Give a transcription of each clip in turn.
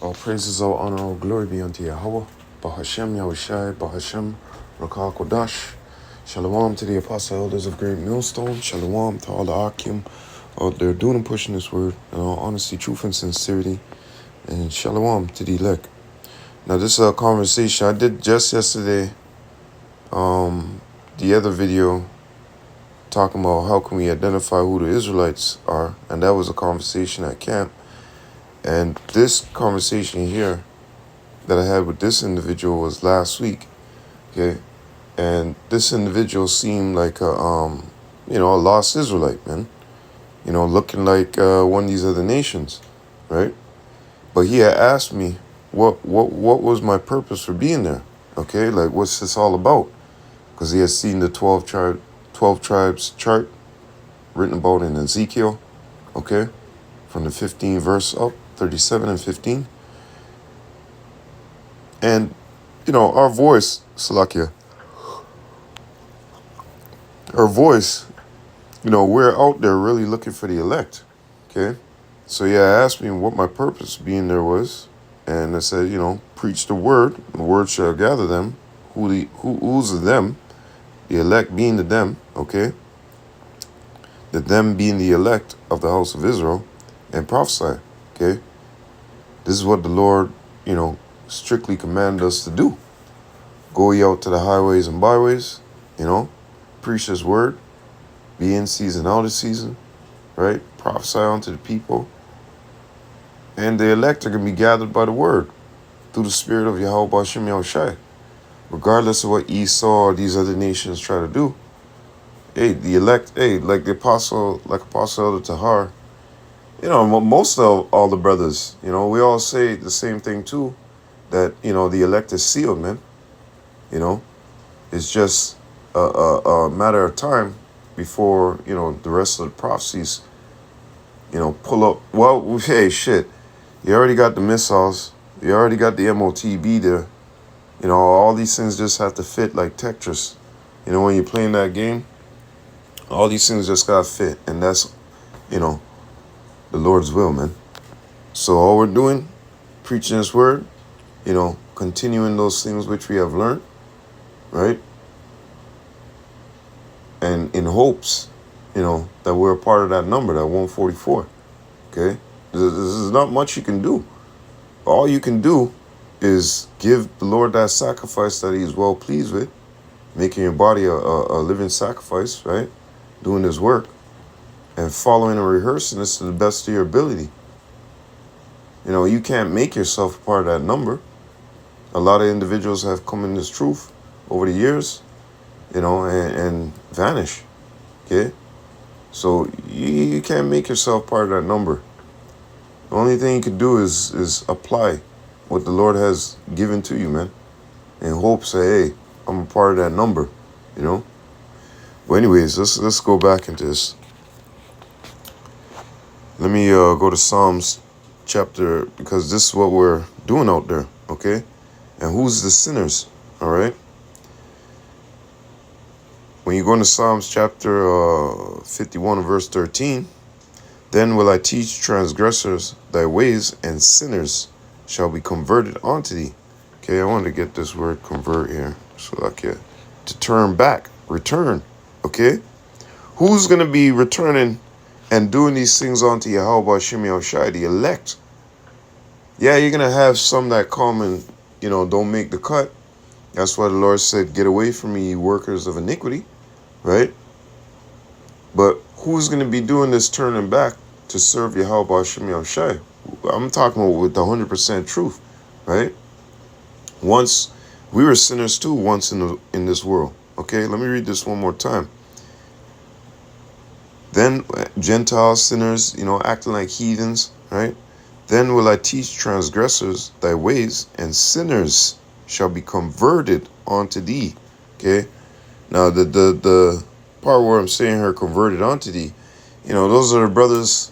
All praises, all honor, all glory be unto Yahweh. Bahashem Yahushai, Bahashem Rakah Kodash. Shalom to the apostle elders of Great Millstone. Shalom to all the Akim out there doing and pushing this word in all honesty, truth, and sincerity. And shalom to the elect. Now, this is a conversation I did just yesterday. The other video talking about how can we identify who the Israelites are, and that was a conversation at camp. And this conversation here that I had with this individual was last week, okay? And this individual seemed like a lost Israelite, man. Looking like one of these other nations, right? But he had asked me what was my purpose for being there, okay? Like, what's this all about? Because he had seen the 12 tribes chart written about in Ezekiel, okay? From the 15 verse up, 37 and 15. And, our voice, Salakia, our voice, we're out there really looking for the elect, okay? So, asked me what my purpose being there was. And I said, preach the word shall gather them. Who's the them? The elect being the them, okay? The them being the elect of the house of Israel, and prophesy, okay? This is what the Lord, strictly commanded us to do. Go ye out to the highways and byways, preach His word, be in season, out of season, right? Prophesy unto the people. And the elect are going to be gathered by the word through the spirit of Yahweh Bashem Yahushai. Regardless of what Esau or these other nations try to do. Hey, the elect, like Apostle Elder Tahar, most of all the brothers, we all say the same thing too, that, the elect is sealed, man. It's just a matter of time before, the rest of the prophecies, pull up. Well, hey, shit, you already got the missiles, you already got the MOTB there. All these things just have to fit like Tetris. When you're playing that game, all these things just got to fit. And that's, the Lord's will, man. So all we're doing, preaching His word, continuing those things which we have learned, right? And in hopes, that we're a part of that number, that 144, okay? This is not much you can do. All you can do is give the Lord that sacrifice that He is well pleased with, making your body a living sacrifice, right? Doing His work and following and rehearsing this to the best of your ability. You can't make yourself a part of that number. A lot of individuals have come in this truth over the years, and vanish, okay? So you can't make yourself part of that number. The only thing you can do is apply what the Lord has given to you, man. In hope, say, hey, I'm a part of that number, But anyways, let's go back into this. Let me go to Psalms chapter, because this is what we're doing out there, okay? And who's the sinners, all right? When you go into Psalms chapter 51 verse 13, then will I teach transgressors thy ways, and sinners shall be converted unto thee. Okay, I wanted to get this word convert here. So to turn back, return. Okay? Who's going to be returning and doing these things unto Yahweh Bashem Yahushai, the elect? Yeah, you're going to have some that come and, don't make the cut. That's why the Lord said, get away from me, you workers of iniquity. Right? But who's going to be doing this turning back to serve Yahweh Bashem Yahushai? I'm talking about with the 100% truth, right? Once we were sinners too, once in this world. Okay, let me read this one more time. Then Gentile sinners, acting like heathens, right? Then will I teach transgressors thy ways, and sinners shall be converted unto thee. Okay, now the part where I'm saying her converted unto thee, those are the brothers,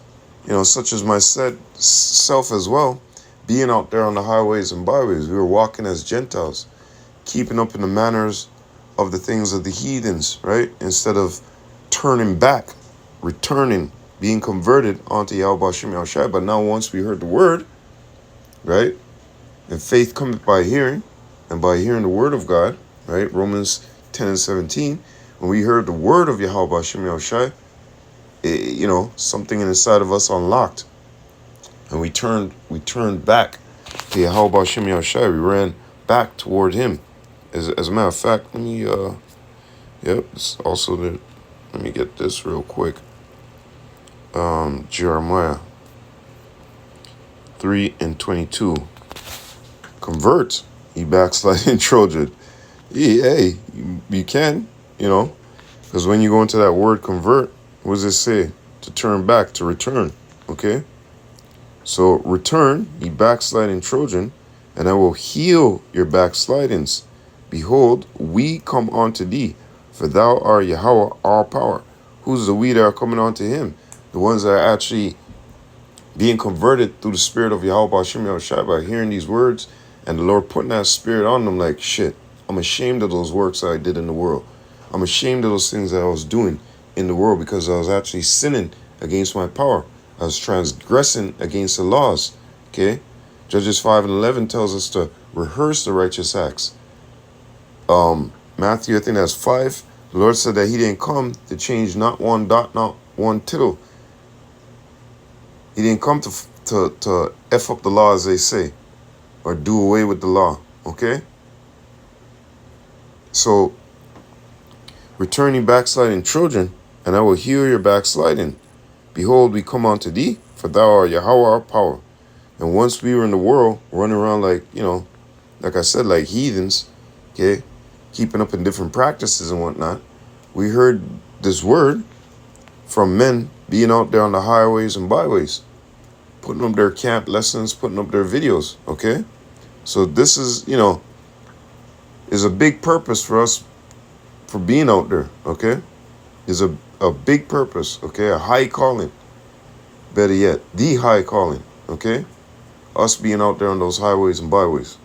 such as myself as well, being out there on the highways and byways. We were walking as Gentiles, keeping up in the manners of the things of the heathens, right? Instead of turning back, returning, being converted onto Yahweh Bashem Yahushai. But now once we heard the word, right? And faith cometh by hearing, and by hearing the word of God, right? Romans 10 and 17. When we heard the word of Yahweh Hashem Yahushai, something inside of us unlocked. And we turned back to Yahweh Hashem Yahushai. We ran back toward him. As a matter of fact, let me, it's also the, let me get this real quick. Jeremiah 3 and 22. Convert, ye backsliding children. Hey, you can, because when you go into that word convert, what does it say? To turn back, to return, okay? So return, ye backsliding children, and I will heal your backslidings. Behold, we come unto thee, for thou art Yahweh, all power. Who's the we that are coming unto him? The ones that are actually being converted through the spirit of Yahweh Hashem Yahushua by hearing these words, and the Lord putting that spirit on them like, shit, I'm ashamed of those works that I did in the world. I'm ashamed of those things that I was doing in the world because I was actually sinning against my power. I was transgressing against the laws, okay? Judges 5 and 11 tells us to rehearse the righteous acts. Matthew, I think that's 5. The Lord said that he didn't come to change not one dot, not one tittle. He didn't come to F up the law, as they say, or do away with the law, okay? So, returning backsliding children, and I will heal your backsliding. Behold, we come unto thee, for thou art Yahweh our power. And once we were in the world, running around like, like I said, like heathens, okay, keeping up in different practices and whatnot, we heard this word from men being out there on the highways and byways, putting up their camp lessons, putting up their videos, okay? So this is, is a big purpose for us for being out there, okay? Is a big purpose, okay? A high calling, better yet, the high calling, okay? Us being out there on those highways and byways.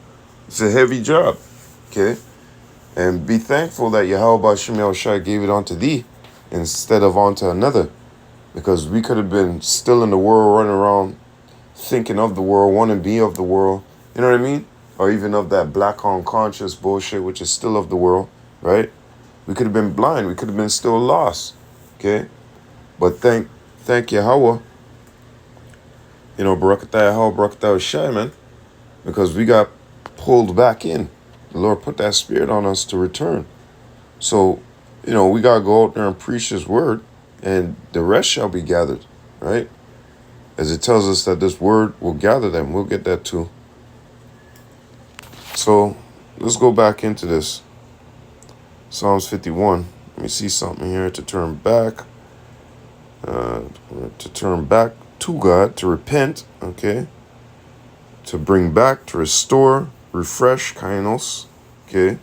It's a heavy job, okay? And be thankful that Yahweh Hashem Yahushua gave it unto thee instead of unto another. Because we could have been still in the world, running around, thinking of the world, wanting to be of the world. You know what I mean? Or even of that black unconscious bullshit, which is still of the world, right? We could have been blind. We could have been still lost, okay? But thank Yahweh, Barakatah Yahweh, Barakatah Shai, man, because we got pulled back in. The Lord put that spirit on us to return. So, we got to go out there and preach his word, and the rest shall be gathered, right? As it tells us that this word will gather them. We'll get that too. So, let's go back into this. Psalms 51. Let me see something here. To turn back. To turn back to God. To repent. Okay. To bring back. To restore. Refresh. Kainos. Okay.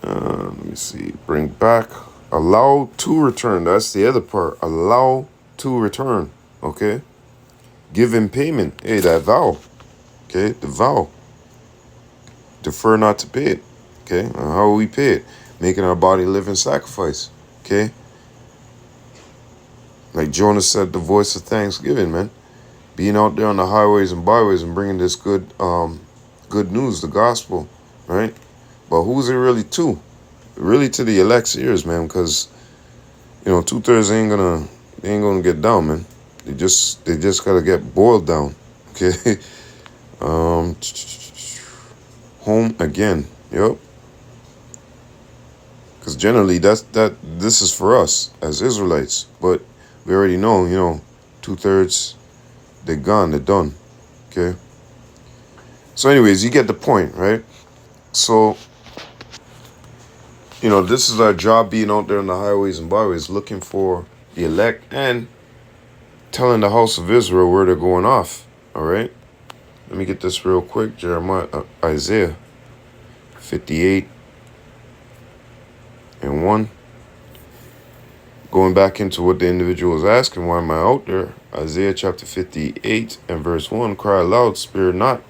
Let me see. Bring back. Allow to return. That's the other part. Allow to return. Okay. Give in payment. Hey, that vow. Okay. The vow. Defer not to pay it. Okay, how will we pay it? Making our body living sacrifice. Okay, like Jonah said, the voice of thanksgiving, man. Being out there on the highways and byways and bringing this good news, the gospel, right? But who's it really to? Really to the elect's ears, man, because 2/3 ain't gonna get down, man. They just gotta get boiled down. Okay, home again. Yep. Because generally, this is for us as Israelites. But we already know, 2/3, they're gone, they're done. Okay? So anyways, you get the point, right? So, this is our job, being out there on the highways and byways, looking for the elect and telling the house of Israel where they're going off. All right? Let me get this real quick. Isaiah 58 and 1. Going back into what the individual is asking, why am I out there? Isaiah chapter 58 and verse 1. Cry aloud, spare not.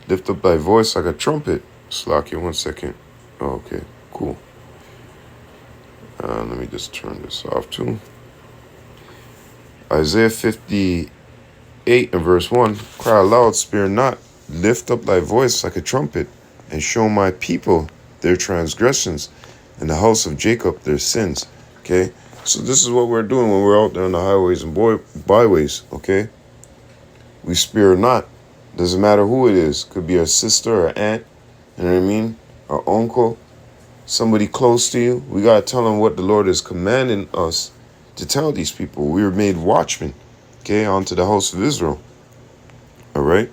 Lift up thy voice like a trumpet. Slack here 1 second. Oh, okay, cool. Let me just turn this off too. Isaiah 58 8 and verse 1, cry aloud, spare not, lift up thy voice like a trumpet, and show my people their transgressions, and the house of Jacob their sins. Okay, so this is what we're doing when we're out there on the highways and byways. Okay, we spare not. Doesn't matter who it is. Could be our sister or aunt, you know what I mean, our uncle, somebody close to you. We gotta tell them what the Lord is commanding us to tell these people. We were made watchmen, okay, onto the house of Israel. All right.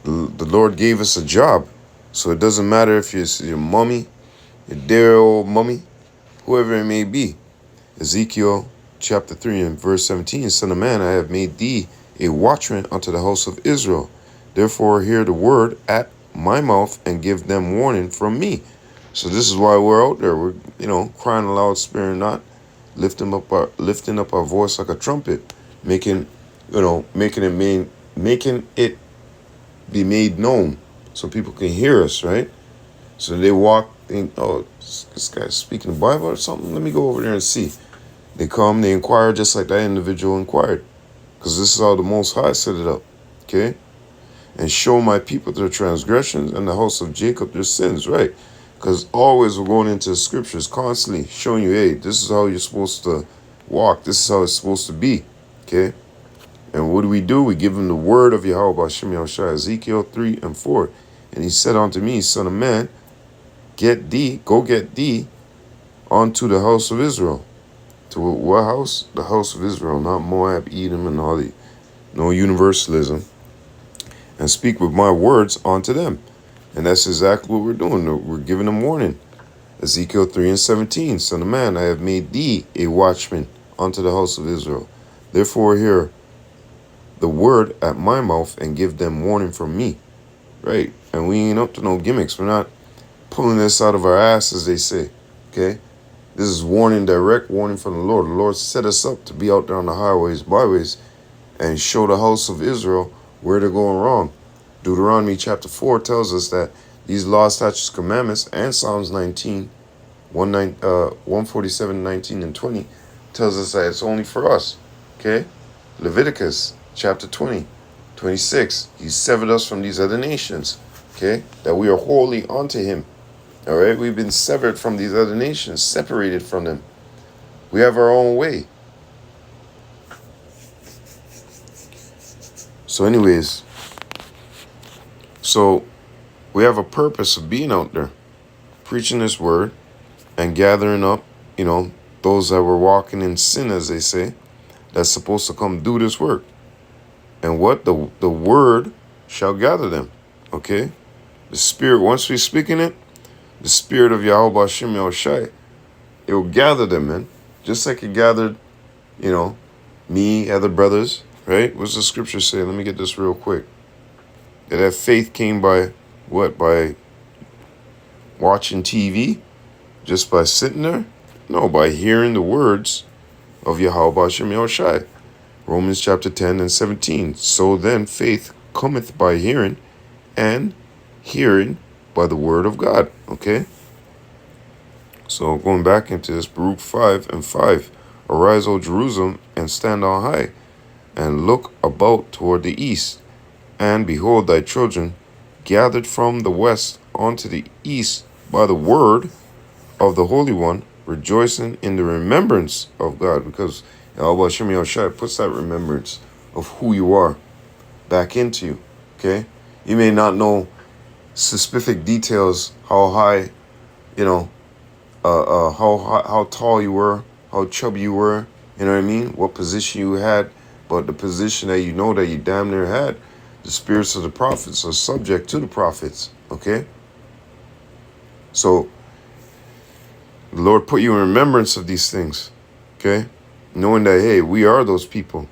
The Lord gave us a job, so it doesn't matter if it's your mummy, your dear old mummy, whoever it may be. Ezekiel chapter 3 and verse 17, Son of man, I have made thee a watchman unto the house of Israel. Therefore hear the word at my mouth and give them warning from me. So this is why we're out there. We're, crying aloud, sparing not, lifting up our voice like a trumpet, making it be made known so people can hear us, right? So they walk, think, oh, this guy's speaking the Bible or something. Let me go over there and see. They come, they inquire just like that individual inquired. Because this is how the Most High set it up, okay? And show my people their transgressions and the house of Jacob their sins, right? Because always we're going into the scriptures constantly showing you, hey, this is how you're supposed to walk. This is how it's supposed to be, okay? And what do? We give him the word of Yahweh Hashem Yahushua, Ezekiel 3 and 4. And he said unto me, Son of man, go get thee unto the house of Israel. To what house? The house of Israel, not Moab, Edom, and all the, no universalism. And speak with my words unto them. And that's exactly what we're doing. We're giving them warning. Ezekiel 3 and 17, Son of man, I have made thee a watchman unto the house of Israel. Therefore hear the word at my mouth and give them warning from me. Right? And we ain't up to no gimmicks. We're not pulling this out of our ass, as they say. Okay? This is warning, direct warning from the Lord. The Lord set us up to be out there on the highways, byways, and show the house of Israel where they're going wrong. Deuteronomy chapter 4 tells us that these laws, statutes, commandments, and Psalms 147, 19, and 20 tells us that it's only for us. Okay? Leviticus chapter 20, 26. He severed us from these other nations. Okay? That we are wholly unto him. All right? We've been severed from these other nations, separated from them. We have our own way. So anyways, we have a purpose of being out there, preaching this word and gathering up, those that were walking in sin, as they say, that's supposed to come do this work. And what? The word shall gather them, okay? The Spirit, once we speak in it, the Spirit of Yahweh Hashem Yahushai, it will gather them, man. Just like it gathered, me, other brothers, right? What's the scripture say? Let me get this real quick. That faith came by what? By watching TV? Just by sitting there? No, by hearing the words of Yahweh Hashem Yahushai. Romans chapter 10 and 17. So then faith cometh by hearing, and hearing by the word of God. Okay? So going back into this, Baruch 5 and 5. Arise, O Jerusalem, and stand on high, and look about toward the east. And behold, thy children gathered from the west unto the east by the word of the Holy One, rejoicing in the remembrance of God. Because Yahweh Hashem Yahushua puts that remembrance of who you are back into you. Okay? You may not know specific details, how high, how tall you were, how chubby you were, you know what I mean? What position you had, but the position that that you damn near had, the spirits of the prophets are subject to the prophets, okay? So, the Lord put you in remembrance of these things, okay? Knowing that, hey, we are those people.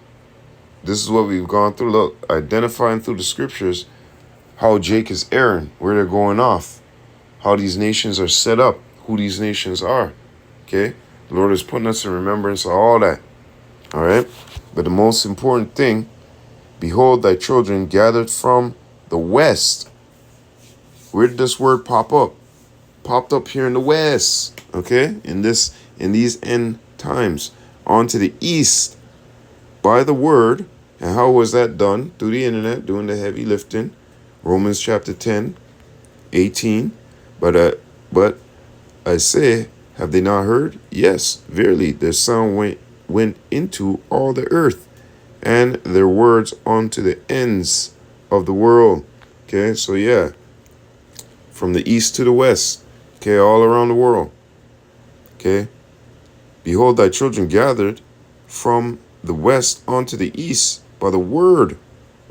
This is what we've gone through. Look, identifying through the scriptures how Jake is erring, where they're going off, how these nations are set up, who these nations are, okay? The Lord is putting us in remembrance of all that, all right? But the most important thing, behold, thy children gathered from the west. Where did this word pop up? Popped up here in the west, okay? In these end times. Onto the east by the word And how was that done? Through the internet, doing the heavy lifting. Romans chapter 10, 18. But I say, have they not heard? Yes, verily, their sound went into all the earth, and their words unto the ends of the world. Okay, so yeah, from the east to the west, okay, all around the world. Okay, behold, thy children gathered from the west unto the east by the word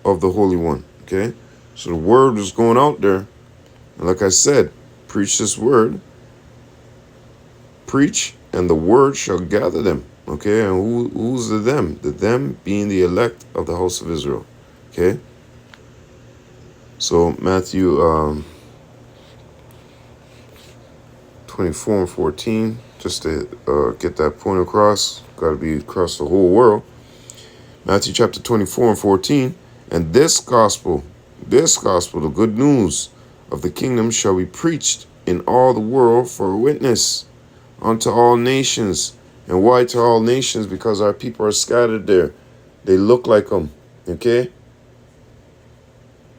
of the Holy One. Okay, so the word was going out there, and like I said, preach this word, preach, and the word shall gather them. Okay, and who's the them? The them being the elect of the house of Israel. Okay, so Matthew 24 and 14, just to get that point across. Got to be across the whole world. Matthew chapter 24 and 14. And this gospel, the good news of the kingdom, shall be preached in all the world for a witness unto all nations. And why to all nations? Because our people are scattered there. They look like them. Okay?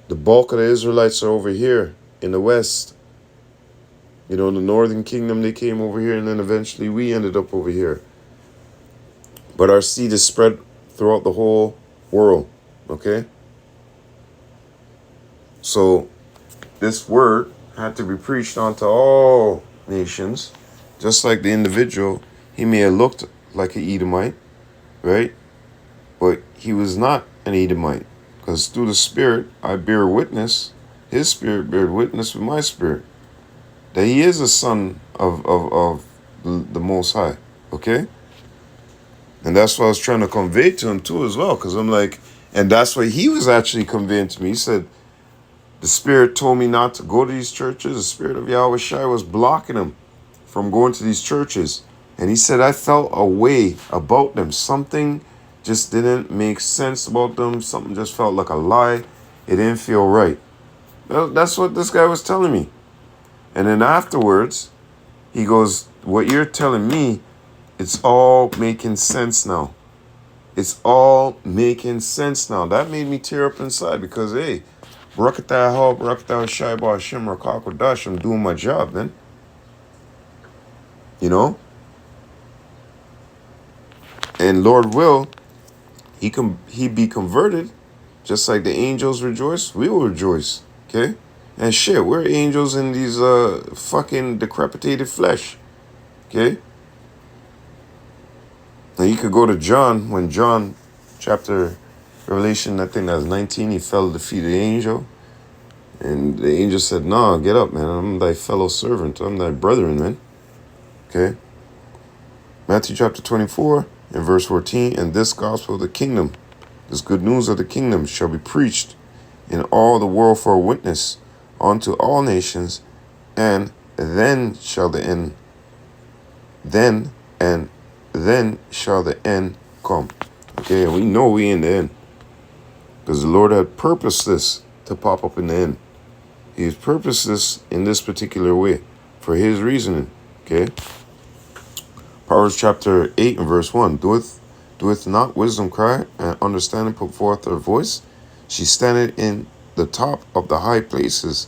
The bulk of the Israelites are over here in the west. You know, the northern kingdom, they came over here, and then eventually we ended up over here. But our seed is spread throughout the whole world. Okay? So this word had to be preached unto all nations. Just like the individual, he may have looked like an Edomite, right? But he was not an Edomite. Because through the Spirit, I bear witness, his Spirit bear witness with my spirit, that he is a son of the Most High, okay? And that's what I was trying to convey to him too as well, because I'm like, and that's what he was actually conveying to me. He said, the Spirit told me not to go to these churches. The Spirit of Yahweh Shai was blocking him from going to these churches. And he said, I felt a way about them. Something just didn't make sense about them. Something just felt like a lie. It didn't feel right. That's what this guy was telling me. And then afterwards, he goes, what you're telling me, it's all making sense now. It's all making sense now. That made me tear up inside because, hey, Barakatah Hal, Barakatah Shaiba Hashem Rakakwadash, I'm doing my job, man. You know? And Lord will, he be converted, just like the angels rejoice, we will rejoice. Okay? And shit, we're angels in these fucking decrepitated flesh. Okay? Now you could go to John, when John chapter Revelation, I think that's 19, he fell at the feet of the angel. And the angel said, nah, get up, man. I'm thy fellow servant. I'm thy brethren, man. Okay? Matthew chapter 24 and verse 14. And this gospel of the kingdom, this good news of the kingdom, shall be preached in all the world for a witness unto all nations, and then shall the end, then shall the end come. Okay, and we know we in the end. Because the Lord had purposed this to pop up in the end. He's purposed this in this particular way for his reasoning. Okay. Proverbs chapter 8 and verse 1. Doeth not wisdom cry, and understanding put forth her voice? She standeth in the top of the high places,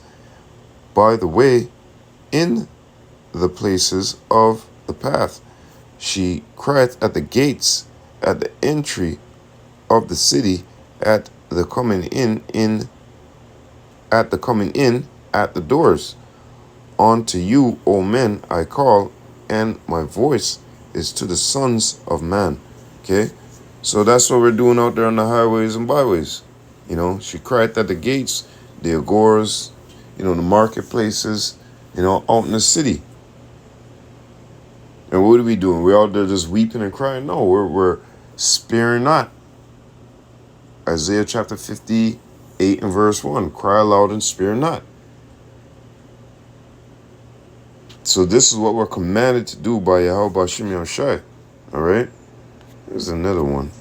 by the way, in the places of the path. She crieth at the gates, at the entry of the city, at the coming in, at the doors. Unto you, O men, I call, and my voice is to the sons of man. Okay? So that's what we're doing out there on the highways and byways. You know, she cried at the gates, the agoras, you know, the marketplaces, you know, out in the city. And what are we doing? We're out there just weeping and crying? No, we're sparing not. Isaiah chapter 58 and verse 1. Cry aloud and spare not. So this is what we're commanded to do by Yahweh Bashim Yahushai. All right? Here's another one.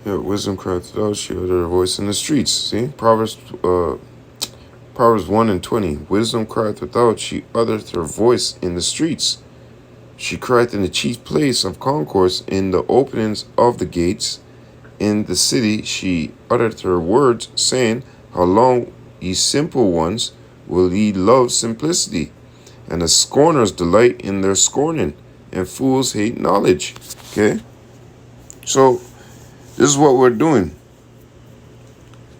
Yeah, wisdom crieth without, she uttered her voice in the streets. See? Proverbs 1 and 20. Wisdom crieth without, she uttereth her voice in the streets. She crieth in the chief place of concourse, in the openings of the gates. In the city she uttered her words, saying, how long, ye simple ones, will ye love simplicity? And the scorners delight in their scorning, and fools hate knowledge. Okay? So, this is what we're doing.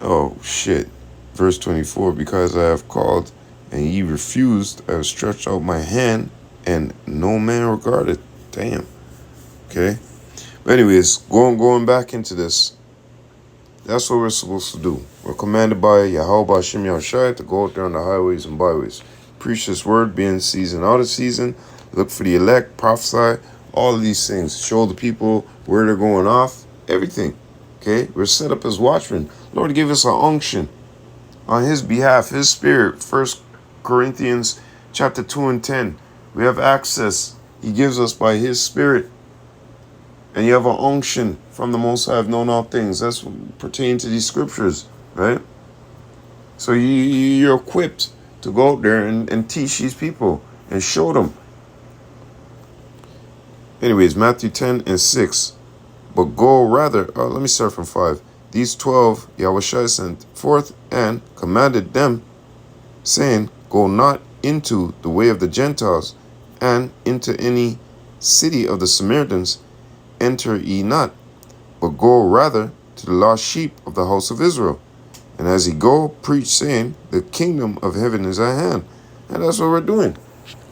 Oh, shit. Verse 24, because I have called, and ye refused, I have stretched out my hand, and no man regarded. Damn. Okay? But anyways, going back into this, that's what we're supposed to do. We're commanded by Yahweh Hashem Yahushai to go out there on the highways and byways. Preach this word, be in season, out of season. Look for the elect, prophesy, all of these things. Show the people where they're going off, everything. Okay? We're set up as watchmen. Lord gave us an unction on his behalf, his spirit. 1 Corinthians chapter 2 and 10. We have access. He gives us by his spirit. And you have an unction from the Most High, have known all things. That's pertaining to these scriptures, right? So you're equipped to go out there and teach these people and show them. Anyways, Matthew 10 and 6. But go rather, let me start from 5. These 12 Yahushua sent forth and commanded them, saying, go not into the way of the Gentiles, and into any city of the Samaritans enter ye not, but go rather to the lost sheep of the house of Israel. And as he go, preach, saying, the kingdom of heaven is at hand. And that's what we're doing.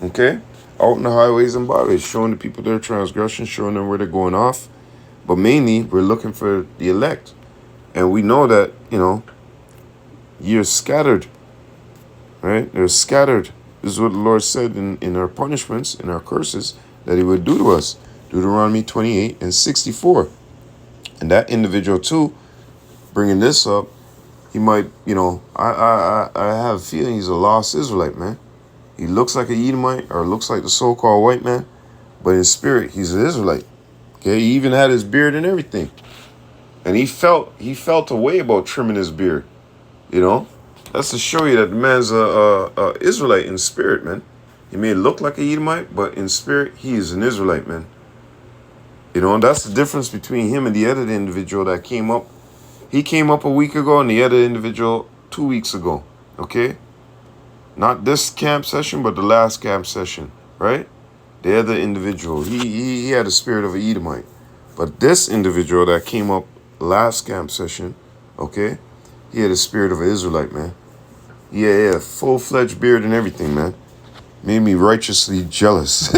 Okay? Out in the highways and byways, showing the people their transgression, showing them where they're going off. But mainly, we're looking for the elect. And we know that, you're scattered. Right? They're scattered. This is what the Lord said in our punishments, in our curses, that he would do to us. Deuteronomy 28 and 64. And that individual, too, bringing this up, he might, I have a feeling he's a lost Israelite, man. He looks like a Edomite or looks like the so-called white man, but in spirit, he's an Israelite. Okay, he even had his beard and everything. And he felt a way about trimming his beard, That's to show you that the man's a Israelite in spirit, man. He may look like a Edomite, but in spirit, he is an Israelite, man. And that's the difference between him and the other individual that came up. He came up a week ago and the other individual 2 weeks ago, okay? Not this camp session, but the last camp session, right? The other individual, he had the spirit of an Edomite. But this individual that came up last camp session, okay? He had the spirit of an Israelite, man. Yeah, full-fledged beard and everything, man. Made me righteously jealous.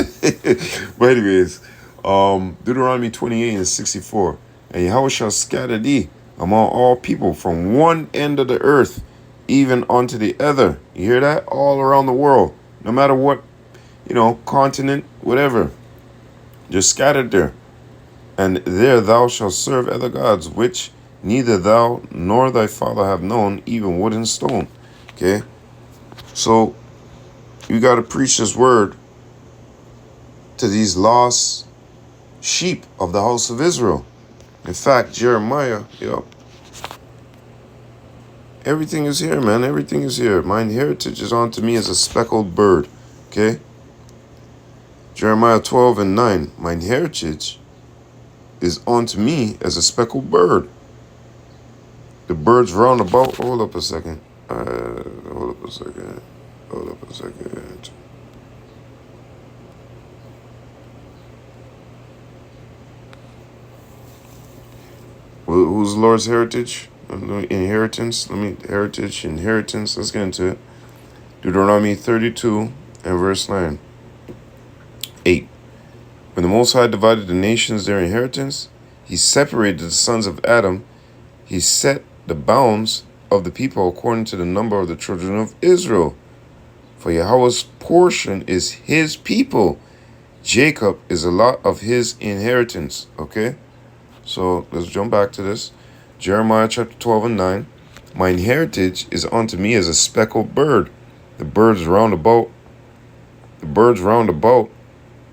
But anyways, Deuteronomy 28 and 64. And Yahweh shall scatter thee among all people from one end of the earth, even unto the other. You hear that? All around the world. No matter what, continent, whatever. Just scattered there. And there thou shalt serve other gods, which neither thou nor thy father have known, even wood and stone. Okay? So, you got to preach this word to these lost sheep of the house of Israel. In fact, Jeremiah, everything is here, man. Everything is here. Mine heritage is unto me as a speckled bird. Okay? Jeremiah 12 and 9. Mine heritage is unto me as a speckled bird. The birds round about. Hold up a second. Hold up a second. Who's the Lord's heritage? Inheritance. Inheritance. Let's get into it. Deuteronomy 32 and verse 9. 8. When the Most High divided the nations their inheritance, he separated the sons of Adam. He set the bounds of the people according to the number of the children of Israel. For Yahweh's portion is his people. Jacob is a lot of his inheritance. Okay? So let's jump back to this. Jeremiah chapter 12 and 9. Mine heritage is unto me as a speckled bird. The birds round about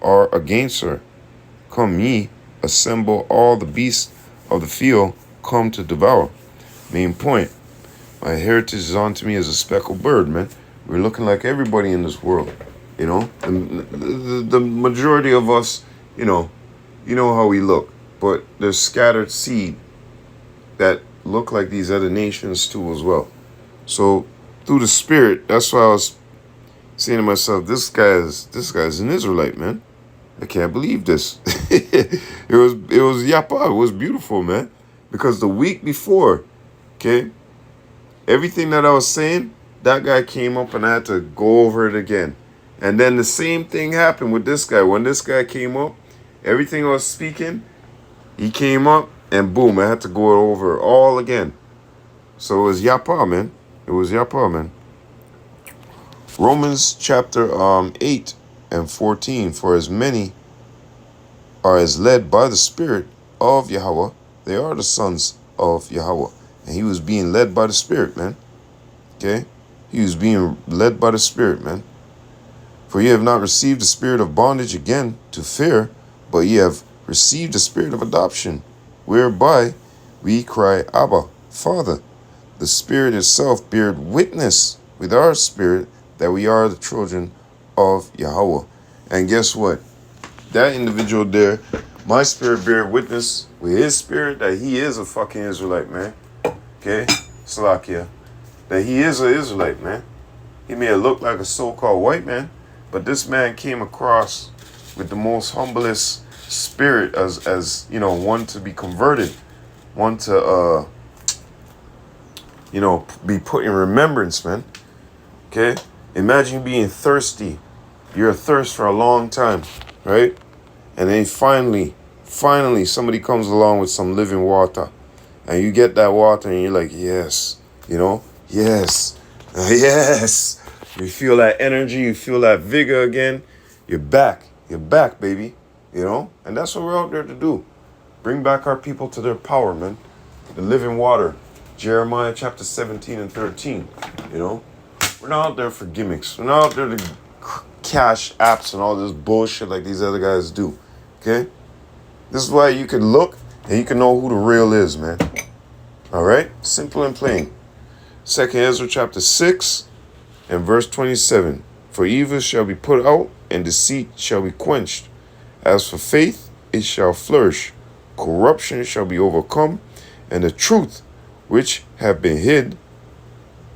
are against her. Come ye, assemble all the beasts of the field, come to devour. Main point. My heritage is onto me as a speckled bird, man. We're looking like everybody in this world. You know, the majority of us, you know how we look. But there's scattered seed that look like these other nations too as well. So through the spirit, that's why I was saying to myself, this guy's an Israelite, man. I can't believe this. it was yapa. It was beautiful, man. Because the week before, okay, everything that I was saying, that guy came up and I had to go over it again. And then the same thing happened with this guy. When this guy came up, everything I was speaking, he came up and boom, I had to go over it all again. So it was yapa, man. It was yapa, man. Romans chapter 8 and 14. For as many are as led by the Spirit of Yahweh, they are the sons of Yahweh. And he was being led by the Spirit, man. Okay? He was being led by the Spirit, man. For ye have not received the spirit of bondage again to fear, but ye have received the spirit of adoption, whereby we cry, Abba, Father. The Spirit itself beareth witness with our spirit that we are the children of Yahweh. And guess what? That individual there, my spirit bear witness with his spirit that he is a fucking Israelite, man. Okay? Salakia. That he is an Israelite, man. He may have looked like a so-called white man, but this man came across with the most humblest spirit as you know, one to be converted, one to be put in remembrance, man. Okay? Imagine being thirsty. You're athirst for a long time, right? And then finally somebody comes along with some living water. And you get that water and you're like, yes, yes, yes. You feel that energy, you feel that vigor again. You're back, baby, And that's what we're out there to do. Bring back our people to their power, man. The living water. Jeremiah chapter 17 and 13, We're not out there for gimmicks. We're not out there to cash apps and all this bullshit like these other guys do, okay? This is why you can look and you can know who the real is, man. All right? Simple and plain. 2nd Ezra chapter 6 and verse 27. For evil shall be put out and deceit shall be quenched. As for faith, it shall flourish. Corruption shall be overcome, and the truth which have been hid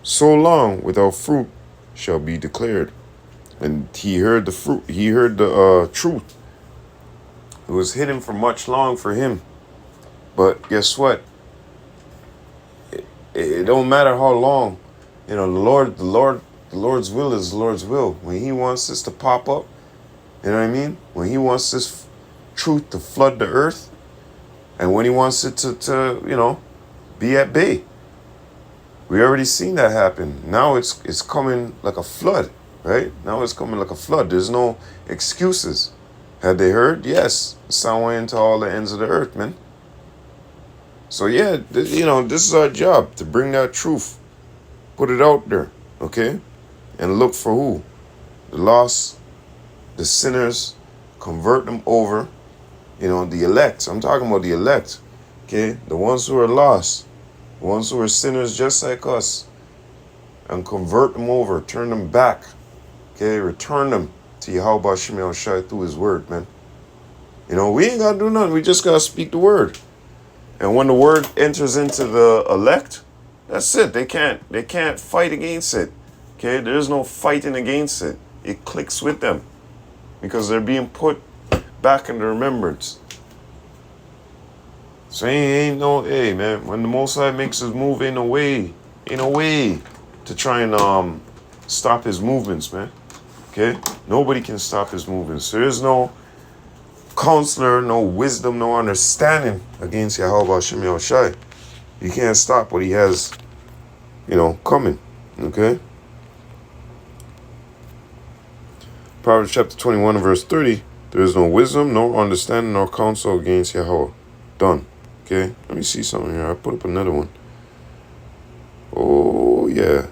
so long without fruit shall be declared. And he heard the fruit. He heard the truth. It was hidden for much long for him. But guess what? It don't matter how long. The Lord's will is the Lord's will. When he wants this to pop up, you know what I mean? When he wants this truth to flood the earth, and when he wants it to be at bay. We already seen that happen. Now it's coming like a flood, right? Now it's coming like a flood. There's no excuses. Had they heard? Yes. Sound went into all the ends of the earth, man. So yeah, this is our job, to bring that truth. Put it out there, okay? And look for who? The lost, the sinners, convert them over. The elect. I'm talking about the elect, okay? The ones who are lost. The ones who are sinners just like us. And convert them over. Turn them back. Okay? Return them to Yahweh Shemel Shai through his word, man. We ain't got to do nothing. We just got to speak the word. And when the word enters into the elect, that's it. They can't fight against it. Okay? There's no fighting against it. It clicks with them. Because they're being put back into remembrance. So ain't no, hey man, when the Most High makes his move, ain't no way to try and stop his movements, man. Okay? Nobody can stop his movements. There is no counselor, no wisdom, no understanding against Yahweh Shem Yahushai. You can't stop what he has, coming. Okay? Proverbs chapter 21 and verse 30. There is no wisdom, no understanding, nor counsel against Yahweh. Done. Okay, let me see something here. I put up another one. Oh, yeah.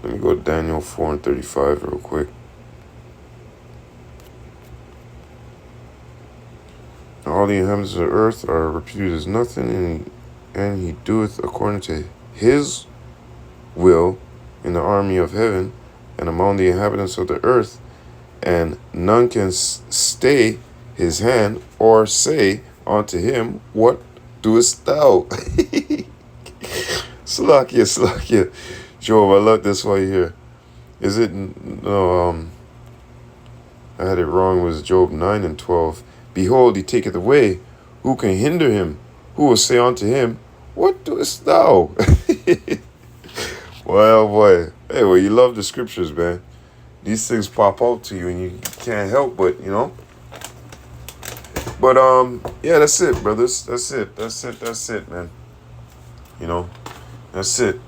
Let me go to Daniel 4 and 35 real quick. All the inhabitants of the earth are reputed as nothing, and and he doeth according to his will in the army of heaven and among the inhabitants of the earth, and none can stay his hand or say unto him, what doest thou? Slakia. Job, I love this right here. Is it, no, I had it wrong. It was Job 9 and 12. Behold, he taketh away. Who can hinder him? Who will say unto him, what doest thou? Well, boy. Hey, well, you love the scriptures, man. These things pop out to you and you can't help but, But, yeah, that's it, brothers. That's it, man. That's it.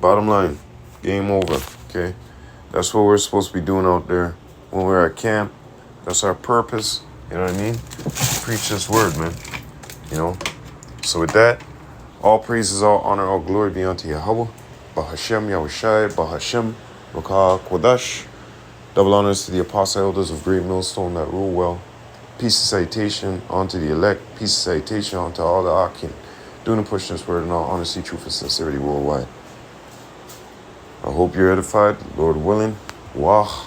Bottom line, game over, okay? That's what we're supposed to be doing out there when we're at camp. That's our purpose, you know what I mean? Preach this word, man, So with that, all praises, all honor, all glory be unto Yahweh, Bahashem, Yahushai, Bahashem, Rakah, Kodash. Double honors to the apostle elders of Great Millstone that rule well. Peace and salutation unto the elect. Peace and salutation unto all the Akim. Doing and pushing this word in all honesty, truth, and sincerity worldwide. I hope you're edified, Lord willing. Wah